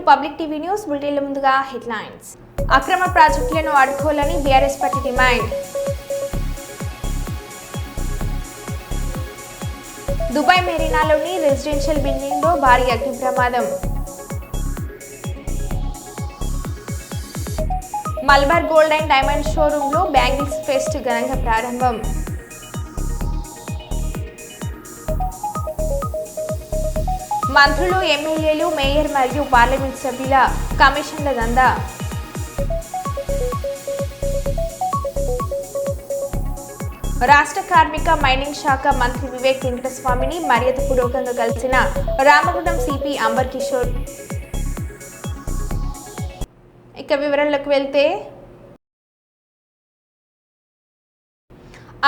Public TV news బులెటిన్ల ముందుగా headlines. అక్రమ ప్రాజెక్టులను అడ్డుకోవాలని బీఆర్ఎస్ పార్టీ డిమాండ్. దుబాయ్ మెరీనాలోని రెసిడెన్షియల్ బిల్డింగ్ లో భారీ అగ్ని ప్రమాదం. Malabar gold and diamond showroom లో బ్యాంగిల్స్ ఫెస్ట్ ఘనంగా ప్రారంభం. మంత్రులు, ఎమ్మెల్యేలు, మేయర్ మరియు పార్లమెంట్ సభ్యుల కమిషన్ల దందా. రాష్ట్ర కార్మిక మైనింగ్ శాఖ మంత్రి వివేక్ వెంకటస్వామిని మర్యాదపూర్వకంగా కలిసిన రామగుండం సిపి అంబర్ కిషోర్. ఇక వివరాలకు వెళ్తే,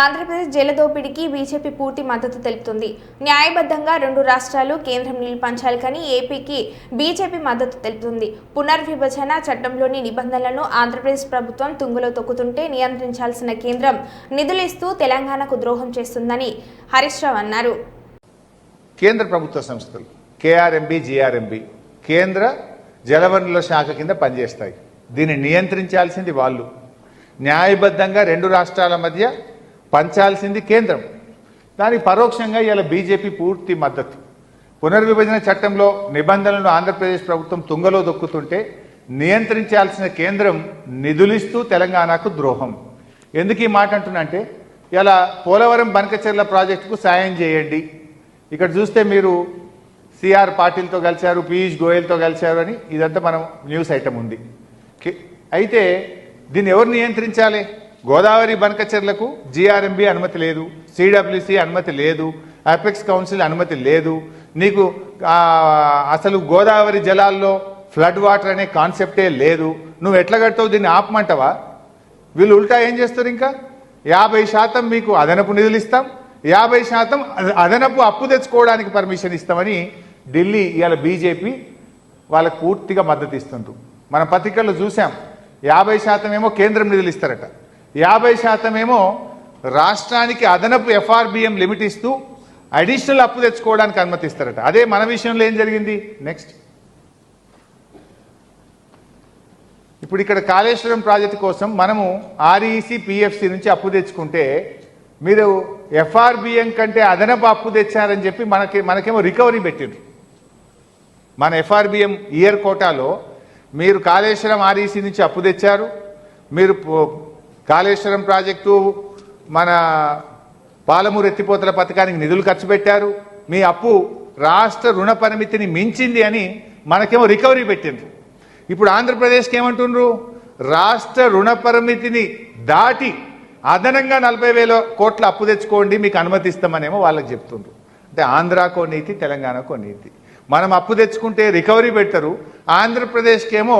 ఆంధ్రప్రదేశ్ జల దోపిడీకి బీజేపీ పూర్తి మద్దతు తెలుపుతుంది. న్యాయబద్ధంగా రెండు రాష్ట్రాలు కేంద్రం నీళ్లు పంచాలి కానీ ఏపీకి బీజేపీ మద్దతు తెలుపుతుంది. పునర్విభజన చట్టంలోని నిబంధనలను ఆంధ్రప్రదేశ్ ప్రభుత్వం తుంగలో తొక్కుతుంటే నియంత్రించాల్సిన కేంద్రం నిధులు ఇస్తూ తెలంగాణకు ద్రోహం చేస్తుందని హరీష్ రావు అన్నారు. కేంద్ర ప్రభుత్వ సంస్థలు కేఆర్ఎంబి, జిఆర్ఎంబి కేంద్ర జలవనరుల శాఖ కింద పనిచేస్తాయి. దీన్ని నియంత్రించాల్సింది వాళ్ళు. న్యాయబద్ధంగా రెండు రాష్ట్రాల మధ్య పంచాల్సింది కేంద్రం. దానికి పరోక్షంగా ఇలా బీజేపీ పూర్తి మద్దతు. పునర్విభజన చట్టంలో నిబంధనలను ఆంధ్రప్రదేశ్ ప్రభుత్వం తుంగలో దొక్కుతుంటే నియంత్రించాల్సిన కేంద్రం నిధులిస్తూ తెలంగాణకు ద్రోహం. ఎందుకు ఈ మాట అంటున్నంటే, ఇలా పోలవరం బనకచెర్ల ప్రాజెక్టుకు సాయం చేయండి. ఇక్కడ చూస్తే మీరు సిఆర్ పాటిల్తో కలిశారు, పీయూష్ గోయల్తో కలిశారు అని ఇదంతా మనం న్యూస్ ఐటమ్ ఉంది. అయితే దీన్ని ఎవరు నియంత్రించాలి? గోదావరి బనకచెర్లకు జిఆర్ఎంబి అనుమతి లేదు, సిడబ్ల్యూసి అనుమతి లేదు, అపెక్స్ కౌన్సిల్ అనుమతి లేదు. నీకు అసలు గోదావరి జలాల్లో ఫ్లడ్ వాటర్ అనే కాన్సెప్టే లేదు. నువ్వు ఎట్లా కడతావు? దీన్ని ఆపమంటావా? వీళ్ళు ఉల్టా ఏం చేస్తారు? ఇంకా 50% మీకు అదనపు నిధులు ఇస్తాం, 50% అదనపు అప్పు తెచ్చుకోవడానికి పర్మిషన్ ఇస్తామని ఢిల్లీ ఇవాళ బీజేపీ వాళ్ళకు పూర్తిగా మద్దతు ఇస్తుండ్రు. మన పత్రికల్లో చూసాం. 50% ఏమో కేంద్రం నిధులు ఇస్తారట, 50% ఏమో రాష్ట్రానికి అదనపు ఎఫ్ఆర్బిఎం లిమిట్ ఇస్తూ అడిషనల్ అప్పు తెచ్చుకోవడానికి అనుమతిస్తారట. అదే మన విషయంలో ఏం జరిగింది? నెక్స్ట్ ఇప్పుడు ఇక్కడ కాళేశ్వరం ప్రాజెక్టు కోసం మనము ఆర్ఈసి, పిఎఫ్సి నుంచి అప్పు తెచ్చుకుంటే మీరు ఎఫ్ఆర్బిఎం కంటే అదనపు అప్పు తెచ్చారని చెప్పి మనకేమో రికవరీ పెట్టిండ్రు. మన ఎఫ్ఆర్బిఎం ఇయర్ కోటాలో మీరు కాళేశ్వరం ఆర్ఈసి నుంచి అప్పు తెచ్చారు, మీరు కాళేశ్వరం ప్రాజెక్టు, మన పాలమూరు ఎత్తిపోతల పథకానికి నిధులు ఖర్చు పెట్టారు, మీ అప్పు రాష్ట్ర రుణ పరిమితిని మించింది అని మనకేమో రికవరీ పెట్టిండ్రు. ఇప్పుడు ఆంధ్రప్రదేశ్కి ఏమంటుండ్రు? రాష్ట్ర రుణ పరిమితిని దాటి అదనంగా 40,000 కోట్ల అప్పు తెచ్చుకోండి, మీకు అనుమతిస్తామనేమో వాళ్ళకి చెప్తుండ్రు. అంటే ఆంధ్రాకో నీతి, తెలంగాణకో నీతి. మనం అప్పు తెచ్చుకుంటే రికవరీ పెడతారు, ఆంధ్రప్రదేశ్కి ఏమో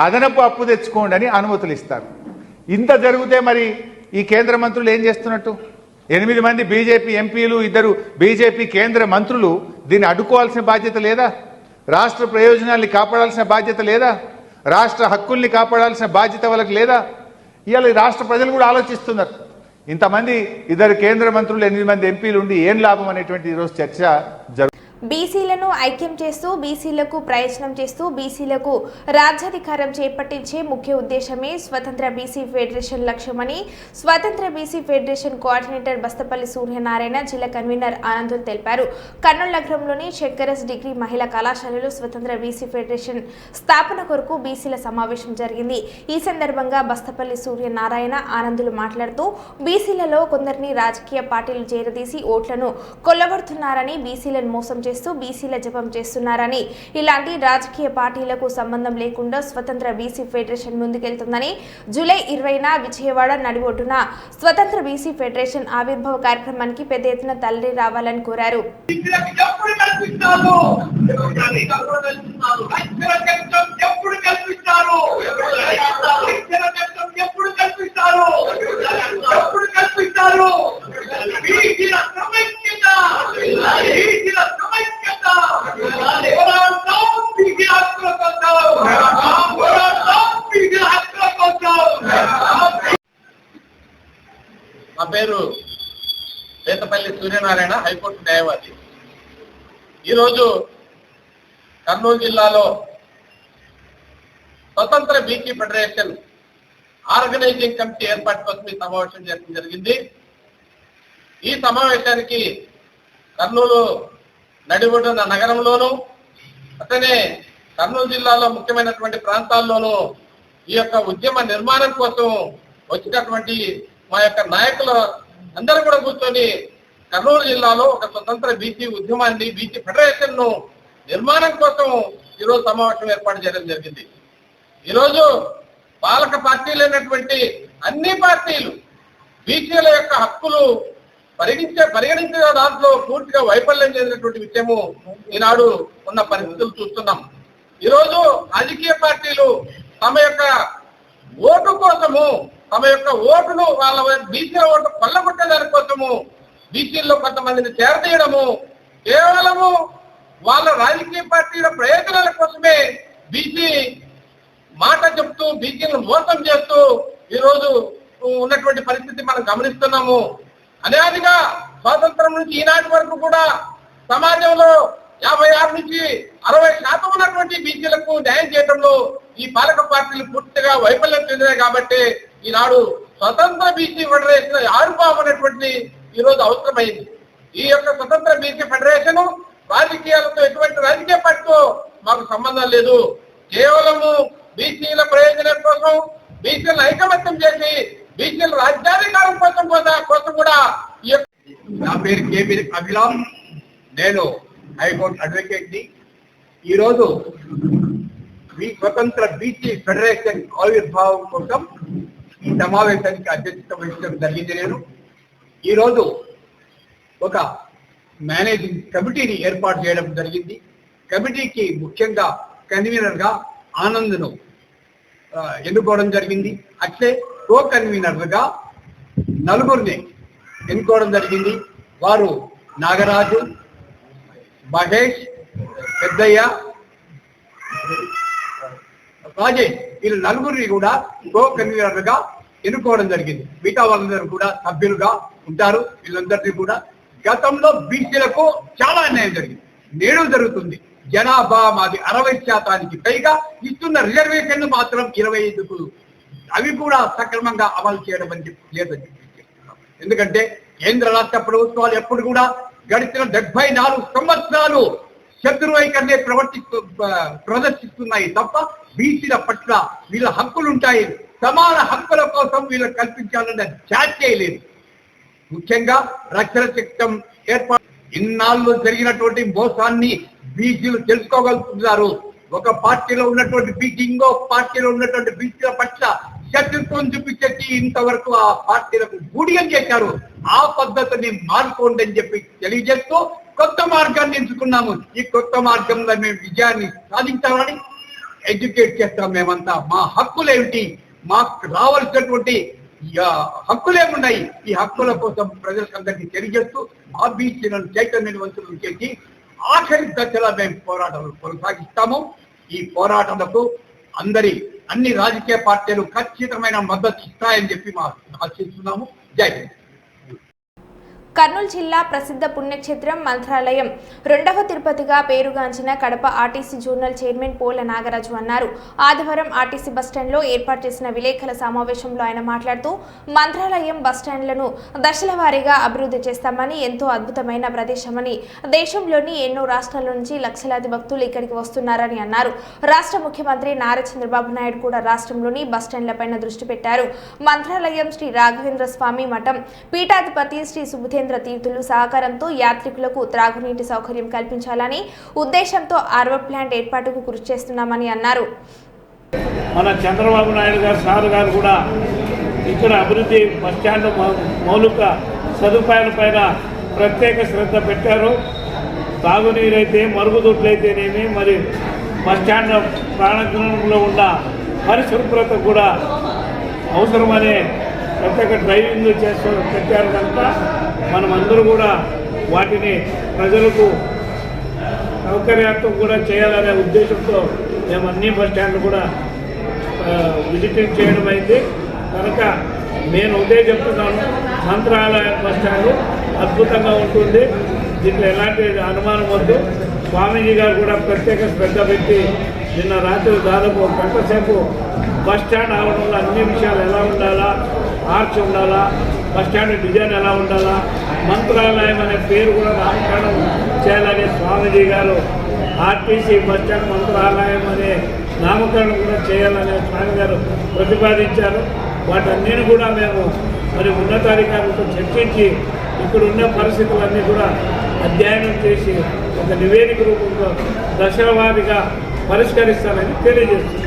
అదనపు అప్పు తెచ్చుకోండి అని అనుమతులు ఇస్తారు. ఇంత జరిగితే మరి ఈ కేంద్ర మంత్రులు ఏం చేస్తున్నట్టు? 8 మంది బీజేపీ ఎంపీలు, 2 బీజేపీ కేంద్ర మంత్రులు దీన్ని అడ్డుకోవాల్సిన బాధ్యత లేదా? రాష్ట్ర ప్రయోజనాల్ని కాపాడాల్సిన బాధ్యత లేదా? రాష్ట్ర హక్కుల్ని కాపాడాల్సిన బాధ్యత వాళ్ళకి లేదా? ఇవాళ రాష్ట్ర ప్రజలు కూడా ఆలోచిస్తున్నారు. ఇంతమంది 2 కేంద్ర మంత్రులు, 8 మంది ఎంపీలు ఉండి ఏం లాభం అనేటువంటి ఈరోజు చర్చ జరుగుతుంది. బీసీలను ఐక్యం చేస్తూ, బీసీలకు ప్రయోజనం చేస్తూ, బీసీలకు రాజ్యాధికారం చేపట్టించే ముఖ్య ఉద్దేశమే స్వతంత్ర బీసీ ఫెడరేషన్ లక్ష్యమని స్వతంత్ర బీసీ ఫెడరేషన్ కోఆర్డినేటర్ బస్తపల్లి సూర్యనారాయణ, జిల్లా కన్వీనర్ ఆనందులు తెలిపారు. కర్నూలు నగరంలోని శంకరస్ డిగ్రీ మహిళా కళాశాలలో స్వతంత్ర బీసీ ఫెడరేషన్ స్థాపన కొరకు బీసీల సమావేశం జరిగింది. ఈ సందర్భంగా బస్తపల్లి సూర్యనారాయణ, ఆనందులు మాట్లాడుతూ, బీసీలలో కొందరిని రాజకీయ పార్టీలు చేరదీసి ఓట్లను కొల్లగొడుతున్నారని, బీసీలను మోసం చేస్తూ బీసీల జపం చేస్తున్నారని, ఇలాంటి రాజకీయ పార్టీలకు సంబంధం లేకుండా స్వతంత్ర బీసీ ఫెడరేషన్ ముందుకెళ్తుందని, జూలై 20న విజయవాడ నడిబొడ్డున స్వతంత్ర బీసీ ఫెడరేషన్ ఆవిర్భావ కార్యక్రమానికి పెద్ద ఎత్తున తరలి రావాలని కోరారు. నా పేరు బస్తపల్లి సూర్యనారాయణ, హైకోర్టు న్యాయవాది. ఈరోజు కర్నూలు జిల్లాలో స్వతంత్ర బీసీ ఫెడరేషన్ ఆర్గనైజింగ్ కమిటీ ఏర్పాటు కోసం ఈ సమావేశం చేయడం జరిగింది. ఈ సమావేశానికి కర్నూలు నడిబొడ్డున నగరంలోను అతనే కర్నూలు జిల్లాలో ముఖ్యమైనటువంటి ప్రాంతాల్లోనూ ఈ యొక్క ఉద్యమ నిర్మాణం కోసం వచ్చినటువంటి మా యొక్క నాయకులు అందరూ కూడా కూర్చొని కర్నూలు జిల్లాలో ఒక స్వతంత్ర బీసీ ఉద్యమాన్ని బీసీ ఫెడరేషన్ ను నిర్మాణం కోసం ఈరోజు సమావేశం ఏర్పాటు చేయడం జరిగింది. ఈరోజు పాలక పార్టీలైనటువంటి అన్ని పార్టీలు బీసీల యొక్క హక్కులు పరిగణించే దాంట్లో పూర్తిగా వైఫల్యం చెందినటువంటి విషయము ఈనాడు ఉన్న పరిస్థితులు చూస్తున్నాం. ఈరోజు రాజకీయ పార్టీలు తమ యొక్క ఓటు కోసము తమ యొక్క ఓటును వాళ్ళ బీసీల ఓటు కొల్లగొట్టే దానికోసము బీసీల్లో కొంతమందిని చేరదీయడము కేవలము వాళ్ళ రాజకీయ పార్టీల ప్రయోజనాల కోసమే బీసీ మాట చెప్తూ బీసీలను మోసం చేస్తూ ఈరోజు ఉన్నటువంటి పరిస్థితి మనం గమనిస్తున్నాము. అనాదిగా స్వాతంత్రం నుంచి ఈనాటి వరకు కూడా సమాజంలో 56 నుంచి 60% ఉన్నటువంటి బీసీలకు న్యాయం చేయడంలో ఈ పాలక పార్టీలు పూర్తిగా వైఫల్యం చెందినాయి. కాబట్టి ఈనాడు స్వతంత్ర బీసీ ఫెడరేషన్ ఆవిర్భావం ఈరోజు అవసరమైంది. ఈ యొక్క స్వతంత్ర బీసీ ఫెడరేషన్ రాజకీయాలతో ఎటువంటి రాజకీయ పార్టీతో మాకు సంబంధం లేదు. కేవలము బీసీల ప్రయోజనం కోసం బీసీలను ఐకమత్యం చేసి బీసీల రాజ్యాధికారం కోసం కూడా నా పేరు కేబీ అభిలామ్, నేను హైకోర్టు అడ్వకేట్ ని. ఈరోజు స్వతంత్ర బీసీ ఫెడరేషన్ ఆవిర్భావం కోసం ఈ సమావేశానికి అధ్యక్షత వహించడం జరిగింది. నేను ఈరోజు ఒక మేనేజింగ్ కమిటీని ఏర్పాటు చేయడం జరిగింది. కమిటీకి ముఖ్యంగా కన్వీనర్ గా ఆనంద్ను ఎన్నుకోవడం జరిగింది. అట్లే కో కన్వీనర్ గా నలుగురిని ఎన్నుకోవడం జరిగింది. వారు నాగరాజు, మహేష్, పెద్దయ్య, రాజేష్, వీళ్ళు నలుగురిని కూడా కో కన్వీనర్ గా ఎన్నుకోవడం జరిగింది. మిగతా వాళ్ళందరూ కూడా సభ్యులుగా ఉంటారు. వీళ్ళందరినీ కూడా గతంలో బీసీలకు చాలా అన్యాయం జరిగింది, నేడు జరుగుతుంది. జనాభా మాది 60% పైగా ఇస్తున్న రిజర్వేషన్ మాత్రం 25కు అవి కూడా సక్రమంగా అమలు చేయడం అని చెప్పి లేదని చెప్పి. ఎందుకంటే కేంద్ర రాష్ట్ర ప్రభుత్వాలు ఎప్పుడు కూడా గడిచిన 74 సంవత్సరాలు శత్రువైకర్నే ప్రదర్శిస్తున్నాయి తప్ప బీసీల పట్ల వీళ్ళ హక్కులు ఉంటాయి, సమాన హక్కుల కోసం వీళ్ళకి కల్పించాలన్న జాతీయ లేదు. ముఖ్యంగా రక్షణ చట్టం ఏర్పాటు ఇన్నాళ్ళు జరిగినటువంటి మోసాన్ని బీసీలు తెలుసుకోగలుగుతున్నారు. ఒక పార్టీలో ఉన్నటువంటి బీసీ ఇంకో పార్టీలో ఉన్నటువంటి బీసీల పట్ల శత్రుత్వం చూపించేసి ఇంతవరకు ఆ పార్టీలకు గూడియం చేశారు. ఆ పద్ధతిని మార్చుకోండి అని చెప్పి తెలియజేస్తూ కొత్త మార్గాన్ని ఎంచుకున్నాము. ఈ కొత్త మార్గంలో మేము విజయాన్ని సాధించాలని ఎడ్యుకేట్ చేస్తాం. మేమంతా మా హక్కులేమిటి, మాకు రావాల్సినటువంటి హక్కులేమున్నాయి, ఈ హక్కుల కోసం ప్రజలందరికీ తెలియజేస్తూ ఆ బీసీలను చైతన్యవంతులను చేసి ఆఖరి దశలో మేము పోరాటాలు కొనసాగిస్తాము. ఈ పోరాటాలకు అన్ని రాజకీయ పార్టీలు ఖచ్చితమైన మద్దతు ఇస్తాయని చెప్పి ఆశిస్తున్నాము. జై హింద్. కర్నూలు జిల్లా ప్రసిద్ధ పుణ్యక్షేత్రం మంత్రాలయం రెండవ తిరుపతిగా పేరుగాంచిన కడప ఆర్టీసీ జోనల్ చైర్మన్ పోల నాగరాజు అన్నారు. ఆదివారం ఆర్టీసీ బస్టాండ్లో ఏర్పాటు చేసిన విలేకరుల సమావేశంలో ఆయన మాట్లాడుతూ మంత్రాలయం బస్టాండ్లను దశల వారీగా అభివృద్ధి చేస్తామని, ఎంతో అద్భుతమైన ప్రదేశమని, దేశంలోని ఎన్నో రాష్ట్రాల నుంచి లక్షలాది భక్తులు ఇక్కడికి వస్తున్నారని అన్నారు. రాష్ట్ర ముఖ్యమంత్రి నారా చంద్రబాబు నాయుడు కూడా రాష్ట్రంలోని బస్టాండ్లపైన దృష్టి పెట్టారు. మంత్రాలయం శ్రీ రాఘవేంద్ర స్వామి మఠం పీఠాధిపతి శ్రీ సుబుధేంద్ర తీర్థులు సహకారంతో యాత్రికులకు త్రాగునీటి సౌకర్యం కల్పించాలని ఉద్దేశంతో ఆర్వో ప్లాంట్ ఏర్పాటుకు కృషి చేస్తున్నామని అన్నారు. మన చంద్రబాబు నాయుడు గారు సార్ గారు కూడా ఇక్కడ అభివృద్ధి బస్టాండ్ మౌలిక సదుపాయాలపైన ప్రత్యేక శ్రద్ధ పెట్టారు. తాగునీరైతే మరుగుదొడ్లయితేనేమి, మరి బస్టాండ్ ప్రాంగణంలో ఉన్న పరిశుభ్రత కూడా అవసరమనే ప్రత్యేక డ్రైవింగ్ పెట్టారు కనుక మనమందరూ కూడా వాటిని ప్రజలకు సౌకర్యార్థం కూడా చేయాలనే ఉద్దేశంతో మేము అన్ని బస్ స్టాండ్లు కూడా విజిటింగ్ చేయడం అయింది. కనుక నేను ఉదే చెప్తున్నాను, మంత్రాలయ బస్ స్టాండ్ అద్భుతంగా ఉంటుంది, దీంట్లో ఎలాంటి అనుమానం వద్దు. స్వామీజీ గారు కూడా ప్రత్యేక శ్రద్ధ పెట్టి నిన్న రాత్రి దాదాపు 1 గంట సేపు బస్ స్టాండ్ ఆవరణలో అన్ని విషయాలు ఎలా ఉండాలా, ఆర్చ్ ఉండాలా, బస్ స్టాండ్ డిజైన్ ఎలా ఉండాలా, మంత్రాలయం అనే పేరు కూడా నామకరణం చేయాలని స్వామీజీ గారు ఆర్టీసీ బస్ స్టాండ్ మంత్రాలయం అనే నామకరణం కూడా చేయాలని స్వామి గారు ప్రతిపాదించారు. వాటన్నిటిని కూడా మేము మరి ఉన్నతాధికారులతో చర్చించి ఇక్కడ ఉన్న పరిస్థితులన్నీ కూడా అధ్యయనం చేసి ఒక నివేదిక రూపంలో దశలవారీగా పరిష్కరిస్తానని తెలియజేస్తుంది.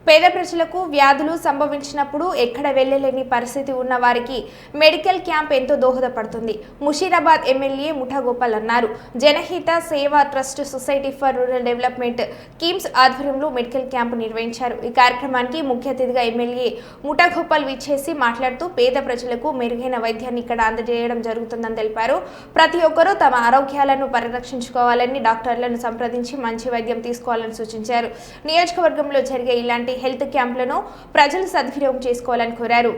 పేద ప్రజలకు వ్యాధులు సంభవించినప్పుడు ఎక్కడ వెళ్లలేని పరిస్థితి ఉన్న వారికి మెడికల్ క్యాంప్ ఎంతో దోహదపడుతుంది. ముషీరాబాద్ ఎమ్మెల్యే ముఠా గోపాల్ అన్నారు. జనహిత సేవా trust society for rural development KIMS ఆధ్వర్యంలో మెడికల్ క్యాంపు నిర్వహించారు. ఈ కార్యక్రమానికి ముఖ్య అతిథిగా ఎమ్మెల్యే ముఠా గోపాల్ విచ్చేసి మాట్లాడుతూ పేద ప్రజలకు మెరుగైన వైద్యాన్ని ఇక్కడ అందజేయడం జరుగుతుందని తెలిపారు. ప్రతి ఒక్కరూ తమ ఆరోగ్యాలను పరిరక్షించుకోవాలని, డాక్టర్లను సంప్రదించి మంచి వైద్యం తీసుకోవాలని సూచించారు. నియోజకవర్గంలో జరిగే ఇలాంటి హెల్త్ క్యాంపులను ప్రజలు సద్వినియోగం చేసుకోవాలని కోరారు.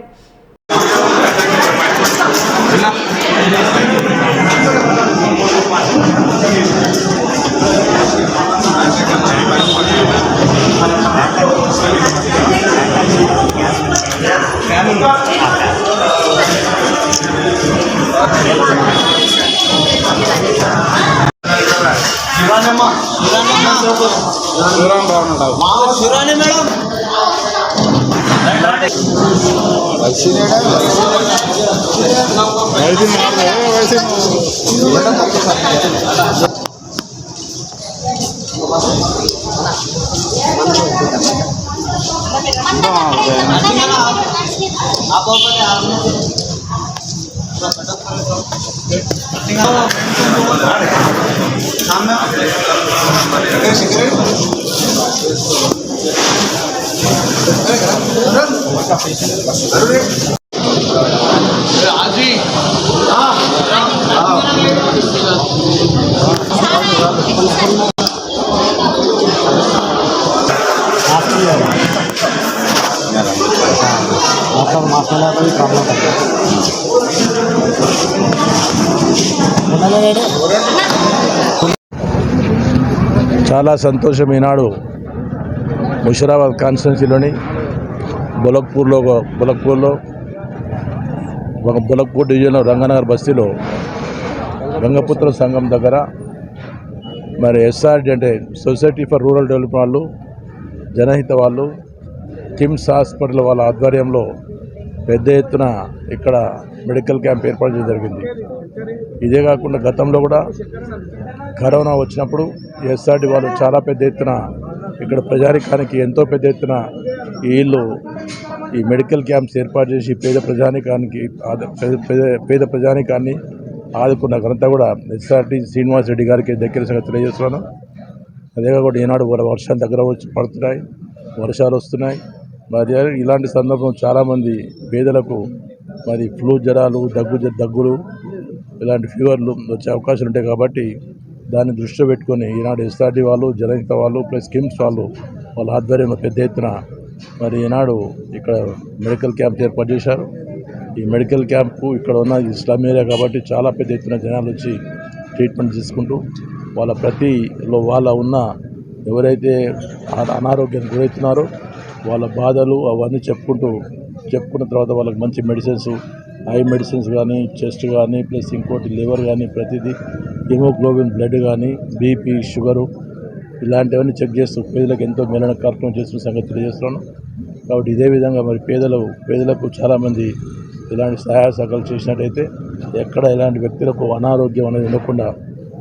చాలా సంతోషం. ఈనాడు ముషీరాబాద్ కాన్స్టిట్యున్సీలోని బొలక్పూర్లో బొలక్పూర్ డివిజన్లో రంగనగర్ బస్తీలో గంగపుత్ర సంఘం దగ్గర మరి ఎస్ఆర్డి అంటే సొసైటీ ఫర్ రూరల్ డెవలప్మెంట్ వాళ్ళు, జనహిత వాళ్ళు, కిమ్స్ హాస్పిటల్ వాళ్ళ ఆధ్వర్యంలో పెద్ద ఎత్తున ఇక్కడ మెడికల్ క్యాంప్ ఏర్పాటు చేయడం జరిగింది. ఇదే కాకుండా గతంలో కూడా కరోనా వచ్చినప్పుడు ఎస్ఆర్డి వాళ్ళు చాలా పెద్ద ఎత్తున ఇక్కడ ప్రజానికానికి ఎంతో పెద్ద ఎత్తున వీళ్ళు ఈ మెడికల్ క్యాంప్స్ ఏర్పాటు చేసి పేద ప్రజానికాన్ని ఆదుకున్న ఘనత కూడా ఎస్ఆర్డి శ్రీనివాస్ రెడ్డి గారికి దగ్గర సంగతి తెలియజేస్తున్నాను. అదే కాకుండా ఈనాడు వర్షాలు దగ్గర వచ్చి పడుతున్నాయి, వర్షాలు వస్తున్నాయి. మరి ఇలాంటి సందర్భం చాలామంది పేదలకు మరి ఫ్లూ జ్వరాలు, దగ్గులు, ఇలాంటి ఫీవర్లు వచ్చే అవకాశాలు ఉంటాయి. కాబట్టి దాన్ని దృష్టిలో పెట్టుకొని ఈనాడు ఎస్ఆర్డి వాళ్ళు, జనహిత వాళ్ళు ప్లస్ కిమ్స్ వాళ్ళ ఆధ్వర్యంలో పెద్ద ఎత్తున మరి ఈనాడు ఇక్కడ మెడికల్ క్యాంప్ ఏర్పాటు చేశారు. ఈ మెడికల్ క్యాంపు ఇక్కడ ఉన్న ఇస్లాం ఏరియా కాబట్టి చాలా పెద్ద ఎత్తున జనాలు వచ్చి ట్రీట్మెంట్ తీసుకుంటూ వాళ్ళ ఉన్న ఎవరైతే అనారోగ్యానికి గురవుతున్నారో వాళ్ళ బాధలు అవన్నీ చెప్పుకున్న తర్వాత వాళ్ళకి మంచి మెడిసిన్స్, ఐ మెడిసిన్స్ కానీ, చెస్ట్ కానీ, ప్లస్ ఇంకోటి లివర్ కానీ, ప్రతిదీ హిమోగ్లోబిన్, బ్లడ్ కానీ, బీపీ, షుగరు ఇలాంటివన్నీ చెక్ చేస్తూ పేదలకు ఎంతో మేలైన కార్యక్రమం చేస్తున్న సంగతి తెలియజేస్తున్నాను. కాబట్టి ఇదే విధంగా మరి పేదలకు చాలామంది ఇలాంటి సహాయ సహకారాలు చేసినట్టయితే ఎక్కడ ఇలాంటి వ్యక్తులకు అనారోగ్యం అనేది ఉండకుండా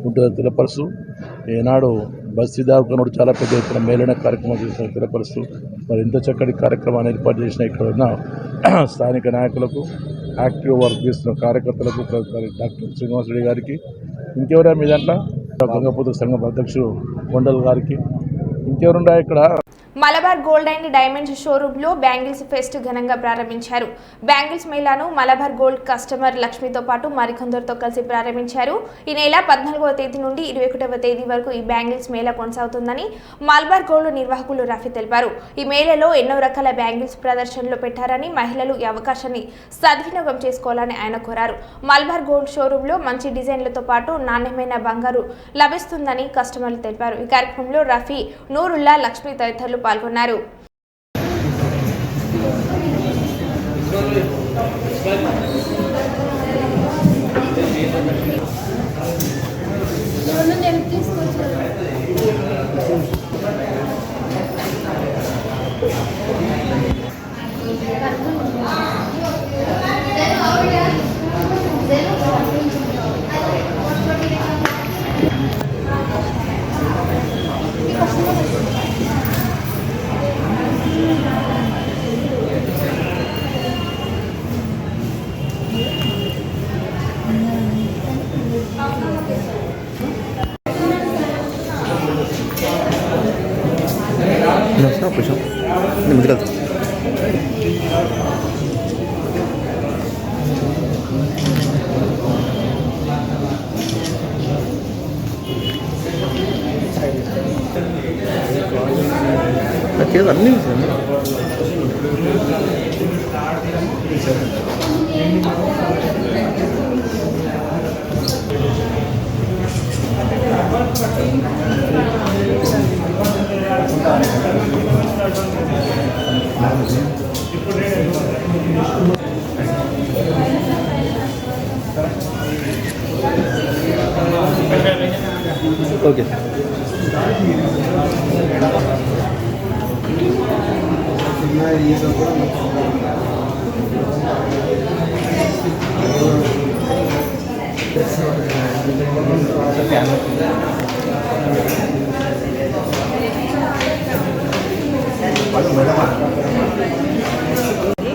ఉంటుందని తెలియపరుస్తూ ఈనాడు బస్తీ దవాఖాన చాలా పెద్ద ఎత్తున మేలైన కార్యక్రమం చేసిన తెలియపరుస్తూ మరి ఇంత చక్కటి కార్యక్రమాన్ని ఏర్పాటు చేసిన ఇక్కడ ఉన్న స్థానిక నాయకులకు, యాక్టివ్ వర్క్ చేస్తున్న కార్యకర్తలకు, డాక్టర్ శ్రీనివాస్ రెడ్డి గారికి, ఇంకెవరా మీ దాంట్లో గంగపుత్ర సంఘం అధ్యక్షుడు కొండల్ గారికి, ఇంకెవరుండా ఇక్కడ మలబార్ గోల్డ్ అండ్ డైమండ్స్ షోరూంలో బ్యాంగిల్స్ ఫెస్ట్ ఘనంగా ప్రారంభించారు. బ్యాంగిల్స్ మేళాను మలబార్ గోల్డ్ కస్టమర్ లక్ష్మితో పాటు మరికొందరితో కలిసి ప్రారంభించారు. ఈ నెల 14వ తేదీ నుండి 21వ తేదీ వరకు ఈ బ్యాంగిల్స్ మేళా కొనసాగుతుందని మలబార్ గోల్డ్ నిర్వాహకులు రఫీ తెలిపారు. ఈ మేళలో ఎన్నో రకాల బ్యాంగిల్స్ ప్రదర్శనలో పెట్టారని, మహిళలు ఈ అవకాశాన్ని సద్వినియోగం చేసుకోవాలని ఆయన కోరారు. మలబార్ గోల్డ్ షోరూంలో మంచి డిజైన్లతో పాటు నాణ్యమైన బంగారు లభిస్తుందని కస్టమర్లు తెలిపారు. ఈ కార్యక్రమంలో రఫీ, నూరుల్లా, లక్ష్మి తదితరులు పాల్గొన్నారు. అన్నీ ఓకే.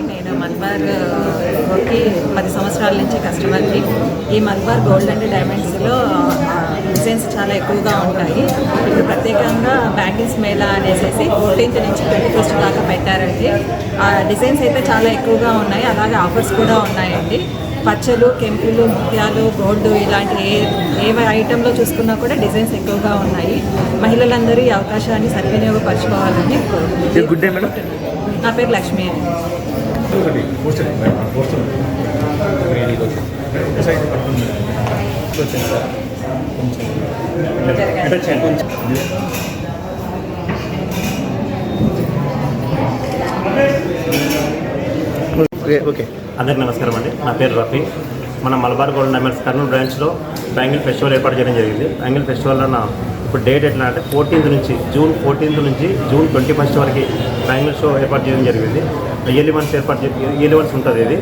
నేను మల్బార్కి 10 సంవత్సరాల నుంచి కస్టమర్కి. ఈ మల్బార్ గోల్డ్ అండ్ డైమండ్స్లో డిజైన్స్ చాలా ఎక్కువగా ఉంటాయి. ఇప్పుడు ప్రత్యేకంగా బ్యాంగిల్స్ మేళా అనేసి 14th నుంచి 21st దాకా పెట్టారండి. ఆ డిజైన్స్ అయితే చాలా ఎక్కువగా ఉన్నాయి, అలాగే ఆఫర్స్ కూడా ఉన్నాయండి. పచ్చలు, కెంపులు, ముత్యాలు, గోల్డ్ ఇలాంటి ఏ ఐటెంలో చూసుకున్నా కూడా డిజైన్స్ ఎక్కువగా ఉన్నాయి. మహిళలందరూ ఈ అవకాశాన్ని సద్వినియోగపరచుకోవాలని కోరుకుంటున్నాను. నా పేరు లక్ష్మి అని. ఓకే. అందరికీ నమస్కారం అండి. నా పేరు రఫీ. మన మలబార్ గోల్డ్ డైమండ్స్ కర్నూలు బ్రాంచ్లో బ్యాంగిల్ ఫెస్టివల్ ఏర్పాటు చేయడం జరిగింది. బ్యాంగిల్ ఫెస్టివల్లో ఇప్పుడు డేట్ ఎట్లా అంటే జూన్ 14th నుంచి జూన్ 21st వరకు బ్యాంగిల్ షో ఏర్పాటు చేయడం జరిగింది. ఇయర్లీ వన్స్ ఉంటుంది ఇది.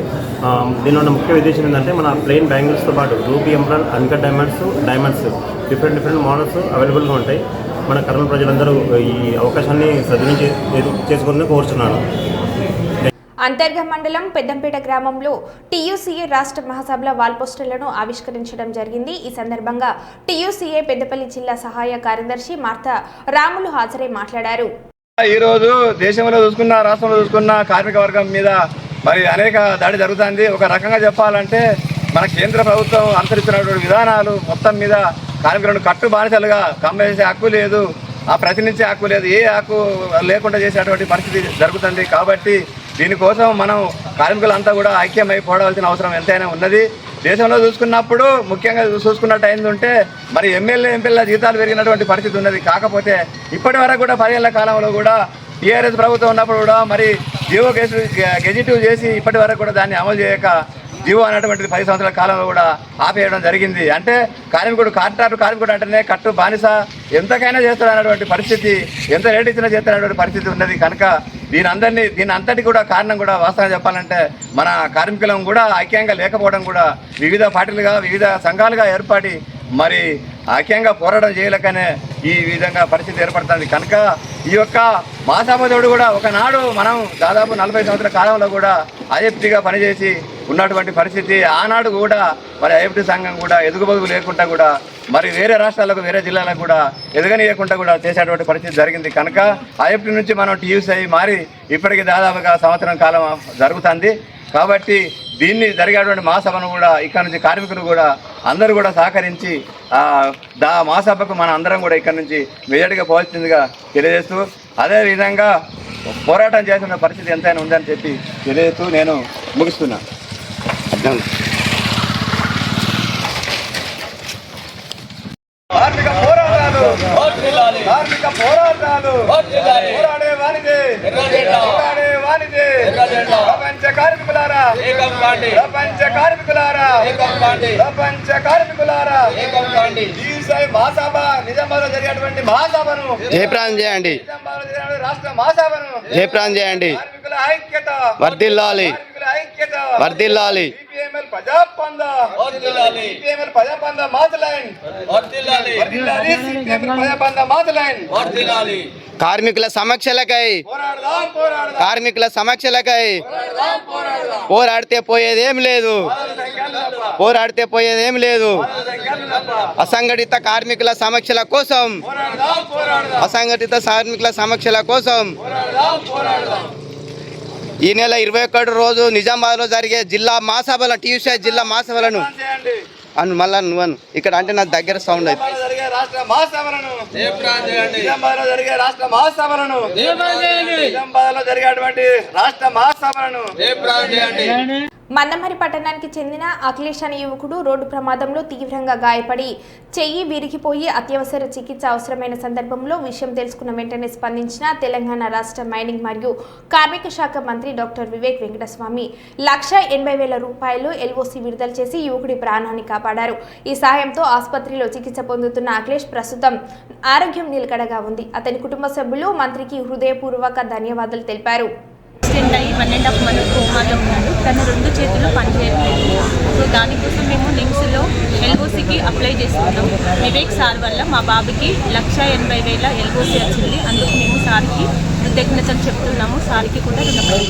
దీనిలో ముఖ్య ఉద్దేశం ఏంటంటే మన ప్లెయిన్ బ్యాంగిల్స్తో పాటు ruby, embroid, uncut diamonds different models అవైలబుల్గా ఉంటాయి. మన కర్నూలు ప్రజలందరూ ఈ అవకాశాన్ని సద్వినియోగం చేసుకోవాలని కోరుచున్నాను. అంతర్గ మండలం పెద్దంపేట గ్రామంలో టీయూసీఏ రాష్ట్ర మహాసభల వాల్ పోస్టర్లను ఆవిష్కరించడం జరిగింది. ఈ సందర్భంగా టీయూసీఏ పెద్దపల్లి జిల్లా సహాయ కార్యదర్శి మార్తా రాములు హాజరై మాట్లాడారు. ఈరోజు దేశంలో చూసుకున్న, రాష్ట్రంలో చూసుకున్న కార్మిక వర్గం మీద మరి అనేక దాడి జరుగుతుంది. ఒక రకంగా చెప్పాలంటే మన కేంద్ర ప్రభుత్వం అనుసరిస్తున్నటువంటి విధానాలు మొత్తం మీద కార్మికులను కట్టు బానిసలుగా కమ్మేసే హక్కు లేదు, ఆ ప్రతినిధి హక్కు లేదు, ఏ హక్కు లేకుండా చేసేటువంటి పరిస్థితి జరుగుతుంది. కాబట్టి దీనికోసం మనం కార్మికులంతా కూడా ఐక్యమైపోవడాల్సిన అవసరం ఎంతైనా ఉన్నది. దేశంలో చూసుకున్నప్పుడు ముఖ్యంగా చూసుకున్నట్టు అయిందంటే మరి ఎంపీల జీతాలు పెరిగినటువంటి పరిస్థితి ఉన్నది. కాకపోతే ఇప్పటి వరకు కూడా 10 ఏళ్ల కాలంలో కూడా టీఆర్ఎస్ ప్రభుత్వం ఉన్నప్పుడు కూడా మరి జీవో గెజిటివ్ చేసి ఇప్పటి వరకు కూడా దాన్ని అమలు చేయక జీవో అనేటువంటిది 10 సంవత్సరాల కాలంలో కూడా ఆపేయడం జరిగింది. అంటే కార్మికుడు అంటేనే కట్టు బానిస, ఎంతకైనా చేస్తాడు అనేటువంటి పరిస్థితి, ఎంత రేటు ఇచ్చినా చేస్తాడనేటువంటి పరిస్థితి ఉన్నది. కనుక దీని అంతటి కూడా కారణం కూడా వాస్తవంగా చెప్పాలంటే మన కార్మికులం కూడా ఐక్యంగా లేకపోవడం, కూడా వివిధ పార్టీలుగా వివిధ సంఘాలుగా ఏర్పడి మరి ఐక్యంగా పోరాటం చేయలేకనే ఈ విధంగా పరిస్థితి ఏర్పడుతుంది. కనుక ఈ యొక్క మహాసభతోడు కూడా ఒకనాడు మనం దాదాపు 40 సంవత్సరాల కాలంలో కూడా అజెప్తిగా పనిచేసి ఉన్నటువంటి పరిస్థితి. ఆనాడు కూడా మరి ఐఎఫ్టీ సంఘం కూడా ఎదుగుబొదుగు లేకుండా కూడా మరి వేరే రాష్ట్రాలకు వేరే జిల్లాలకు కూడా ఎదగనీయకుండా కూడా చేసేటువంటి పరిస్థితి జరిగింది. కనుక ఐఎఫ్టీ నుంచి మనం టీయూసీ మారి ఇప్పటికి దాదాపుగా సంవత్సరం కాలం జరుగుతుంది. కాబట్టి దీన్ని జరిగేటువంటి మహాసభను కూడా ఇక్కడ నుంచి కార్మికులు కూడా అందరూ కూడా సహకరించి మహాసభకు మన అందరం కూడా ఇక్కడ నుంచి మెజార్టీగా పోవాల్సిందిగా తెలియజేస్తూ, అదేవిధంగా పోరాటం చేస్తున్న పరిస్థితి ఎంతైనా ఉందని చెప్పి తెలియజేస్తూ నేను ముగిస్తున్నా. కార్మిక పోరాటాలు పోరాడే వానిదే ప్రపంచ కార్మికులారా మహాసభ నిజామాబాద్లో జరిగేటువంటి మహాసభను జయప్రదం చేయండి. రాష్ట్ర మహాసభను జయప్రదం చేయండి. కార్మికుల ఐక్యత వర్ధిల్లాలి. వర్ధిల్లాలి. కార్మికుల సమస్యలకై పోరాడితే పోయేదేం లేదు. అసంఘటిత కార్మికుల సమస్యల కోసం ఈ నెల 21 రోజు నిజామాబాద్లో జరిగే జిల్లా మహాసభలను టీయూసీ జిల్లా మహాసభలను మళ్ళా నువ్వు ఇక్కడ అంటే నా దగ్గర సౌండ్ అయితే మన్నమరి పట్టణానికి చెందిన అఖిలేష్ అనే యువకుడు రోడ్డు ప్రమాదంలో తీవ్రంగా గాయపడి చెయ్యి విరిగిపోయి అత్యవసర చికిత్స అవసరమైన సందర్భంలో విషయం తెలుసుకున్న వెంటనే స్పందించిన తెలంగాణ రాష్ట్ర మైనింగ్ మరియు కార్మిక శాఖ మంత్రి డాక్టర్ వివేక్ వెంకటస్వామి 1,80,000 రూపాయలు ఎల్ఓసి విడుదల చేసి యువకుడి ప్రాణాన్ని కాపాడారు. ఈ సహాయంతో ఆసుపత్రిలో చికిత్స పొందుతున్న అఖిలేష్ ప్రస్తుతం ఆరోగ్యం నిలకడగా ఉంది. అతని కుటుంబ సభ్యులు మంత్రికి హృదయపూర్వక ధన్యవాదాలు తెలిపారు. యాక్సిడెంట్ అయ్యి 1.5 మంత్ కోమాలో ఉన్నాడు. తన 2 చేతులు పనిచేయట్లేదు. సో దానికోసం మేము నిమ్స్లో ఎల్ఓసికి అప్లై చేస్తున్నాం. వివేక్ సార్ వల్ల మా బాబుకి 1,80,000 ఎల్ఓసి వచ్చింది. అందుకు మేము సార్కి కృతజ్ఞతలు చెప్తున్నాము. సార్కి కూడా రుణపడి.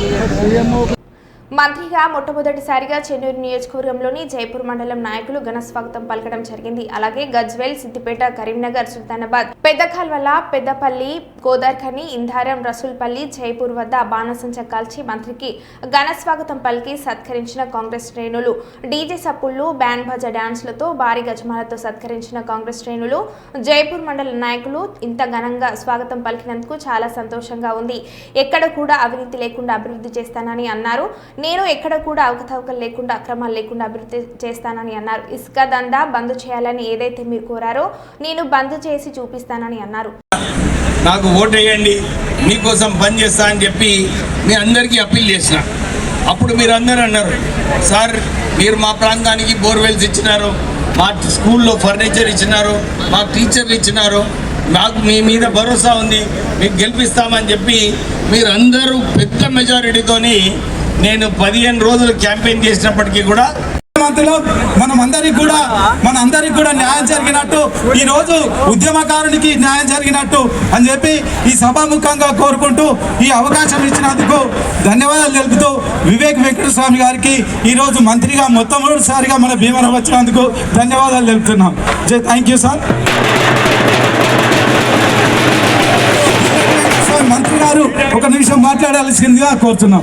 మంత్రిగా మొట్టమొదటిసారిగా చెన్నూరు నియోజకవర్గంలోని జైపూర్ మండలం నాయకులు ఘన స్వాగతం పలకడం జరిగింది. అలాగే గజ్వేల్, సిద్దిపేట, కరీంనగర్, సుల్తానాబాద్, పెద్దకాల్వల, పెద్దపల్లి, గోదార్ఖని, ఇంధారం, రసూల్పల్లి, జైపూర్ వద్ద బాణసంచ కాల్చి మంత్రికి ఘన స్వాగతం పలికి సత్కరించిన కాంగ్రెస్ శ్రేణులు, డీజే సప్పుళ్లు, బ్యాండ్ బాజా డాన్స్లతో భారీ గజమాలతో సత్కరించిన కాంగ్రెస్ శ్రేణులు, జైపూర్ మండల నాయకులు ఇంత ఘనంగా స్వాగతం పలికినందుకు చాలా సంతోషంగా ఉంది. ఎక్కడ కూడా అవినీతి లేకుండా అభివృద్ధి చేస్తానని అన్నారు. నేను ఎక్కడ కూడా అవకతవకలు లేకుండా అక్రమాలు లేకుండా అభివృద్ధి చేస్తానని అన్నారు. ఇసుక దందా బంద్ చేయాలని ఏదైతే మీరు కోరారో నేను బంద్ చేసి చూపిస్తానని అన్నారు. నాకు ఓటేయండి, మీకోసం పనిచేస్తా అని చెప్పి మీ అందరికీ అప్పీల్ చేసిన. అప్పుడు మీరు అందరూ అన్నారు, సార్ మీరు మా ప్రాంతానికి బోర్వెల్స్ ఇచ్చినారు, మా స్కూల్లో ఫర్నిచర్ ఇచ్చినారు, మా టీచర్లు ఇచ్చినారు, మాకు మీ మీద భరోసా ఉంది, మీకు గెలిపిస్తామని చెప్పి మీరందరూ పెద్ద మెజారిటీతోని నేను 15 రోజులు క్యాంపెయిన్ చేసినప్పటికీ కూడా మనందరికి కూడా న్యాయం జరిగినట్టు, ఈ రోజు ఉద్యమకారునికి న్యాయం జరిగినట్టు అని చెప్పి ఈ సభాముఖంగా కోరుకుంటూ ఈ అవకాశం ఇచ్చినందుకు ధన్యవాదాలు తెలుపుతూ వివేక్ వెంకటస్వామి గారికి ఈ రోజు మంత్రిగా మొట్టమొదటిసారిగా మన భీమవరం వచ్చినందుకు ధన్యవాదాలు తెలుపుతున్నాం. Thank you sir. మంత్రి గారు ఒక నిమిషం మాట్లాడాల్సిందిగా కోరుతున్నాం.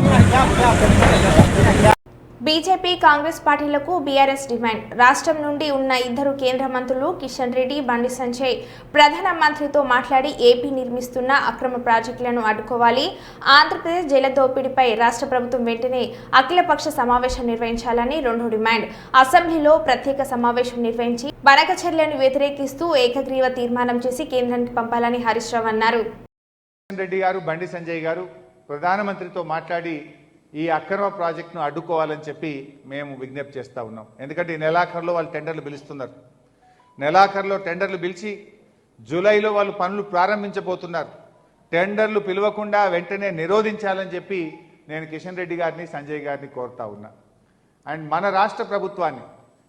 బీజేపీ, కాంగ్రెస్ పార్టీలకు బీఆర్ఎస్ డిమాండ్. రాష్ట్రం నుండి ఉన్న 2 కేంద్ర మంత్రులు కిషన్ రెడ్డి, బండి సంజయ్ ప్రధానమంత్రితో మాట్లాడి ఏపీ నిర్మిస్తున్న అక్రమ ప్రాజెక్టులను అడ్డుకోవాలి. ఆంధ్రప్రదేశ్ జల దోపిడీపై రాష్ట్ర ప్రభుత్వం వెంటనే అఖిలపక్ష సమావేశం నిర్వహించాలని 2 డిమాండ్. అసెంబ్లీలో ప్రత్యేక సమావేశం నిర్వహించి బనక చర్యలను వ్యతిరేకిస్తూ ఏకగ్రీవ తీర్మానం చేసి కేంద్రానికి పంపాలని హరీష్ రావు అన్నారు. కిషన్ రెడ్డి గారు, బండి సంజయ్ గారు ప్రధానమంత్రితో మాట్లాడి ఈ అక్రమ ప్రాజెక్టును అడ్డుకోవాలని చెప్పి మేము విజ్ఞప్తి చేస్తూ ఉన్నాం. ఎందుకంటే ఈ నెలాఖరులో వాళ్ళు టెండర్లు పిలుస్తున్నారు. నెలాఖరులో టెండర్లు పిలిచి జూలైలో వాళ్ళు పనులు ప్రారంభించబోతున్నారు. టెండర్లు పిలవకుండా వెంటనే నిరోధించాలని చెప్పి నేను కిషన్ రెడ్డి గారిని, సంజయ్ గారిని కోరుతా ఉన్నా. అండ్ మన రాష్ట్ర ప్రభుత్వాన్ని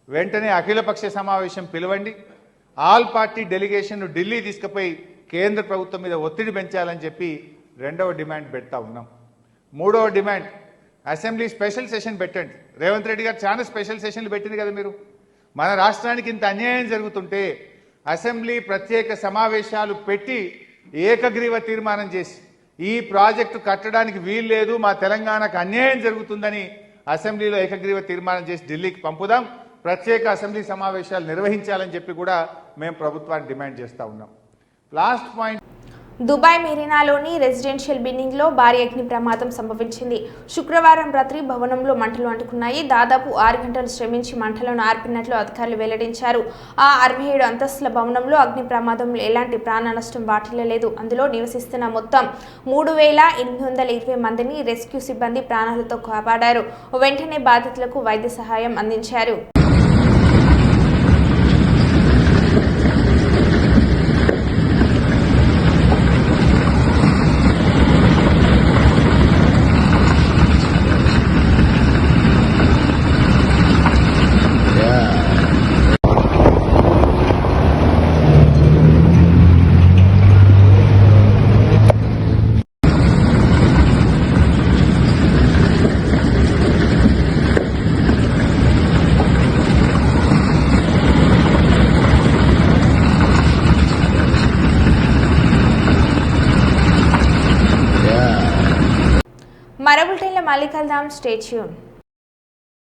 వెంటనే అఖిలపక్ష సమావేశం పిలవండి, ఆల్ పార్టీ డెలిగేషన్ను ఢిల్లీ తీసుకుపోయి కేంద్ర ప్రభుత్వం మీద ఒత్తిడి పెంచాలని చెప్పి 2వ డిమాండ్ పెడతా ఉన్నాం. 3వ డిమాండ్, అసెంబ్లీ స్పెషల్ సెషన్ పెట్టండి. రేవంత్ రెడ్డి గారు చాలా స్పెషల్ సెషన్లు పెట్టింది కదా మీరు. మన రాష్ట్రానికి ఇంత అన్యాయం జరుగుతుంటే అసెంబ్లీ ప్రత్యేక సమావేశాలు పెట్టి ఏకగ్రీవ తీర్మానం చేసి ఈ ప్రాజెక్టు కట్టడానికి వీలు లేదు, మా తెలంగాణకు అన్యాయం జరుగుతుందని అసెంబ్లీలో ఏకగ్రీవ తీర్మానం చేసి ఢిల్లీకి పంపుదాం, ప్రత్యేక అసెంబ్లీ సమావేశాలు నిర్వహించాలని చెప్పి కూడా మేము ప్రభుత్వాన్ని డిమాండ్ చేస్తూ ఉన్నాం. లాస్ట్ పాయింట్, దుబాయ్ మెరీనాలోని రెసిడెన్షియల్ బిల్డింగ్లో భారీ అగ్ని ప్రమాదం సంభవించింది. శుక్రవారం రాత్రి భవనంలో మంటలు అంటుకున్నాయి. దాదాపు 6 గంటలు శ్రమించి మంటలను ఆర్పినట్లు అధికారులు వెల్లడించారు. ఆ 67 అంతస్తుల భవనంలో అగ్ని ప్రమాదంలో ఎలాంటి ప్రాణ నష్టం వాటిల్లలేదు. అందులో నివసిస్తున్న మొత్తం 3820 మందిని రెస్క్యూ సిబ్బంది ప్రాణాలతో కాపాడారు. వెంటనే బాధితులకు వైద్య సహాయం అందించారు. మరో బులెటిన్లో మళ్ళీ కలుద్దాం. Stay tune.